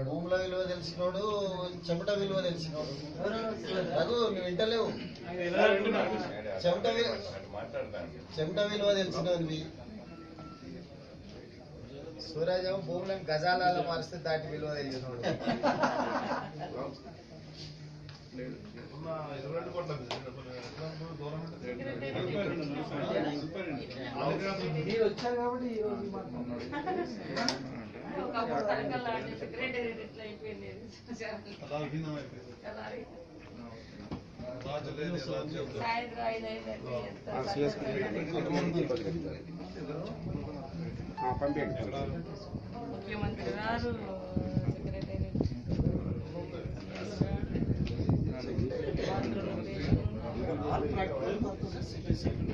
భూముల విలువ తెలిసినోడు, చెమట విలువ తెలిసినోడు. రఘు నువ్వు వింటలేవు. చెమట విలువ తెలిసినవి. సూరజం భూములను గజాలలో మారిస్తే దాటి విలువ తెలిసినోడు. మీరు వచ్చారు కాబట్టి ముఖ్యమంత్రి గారు సెక్రటరీ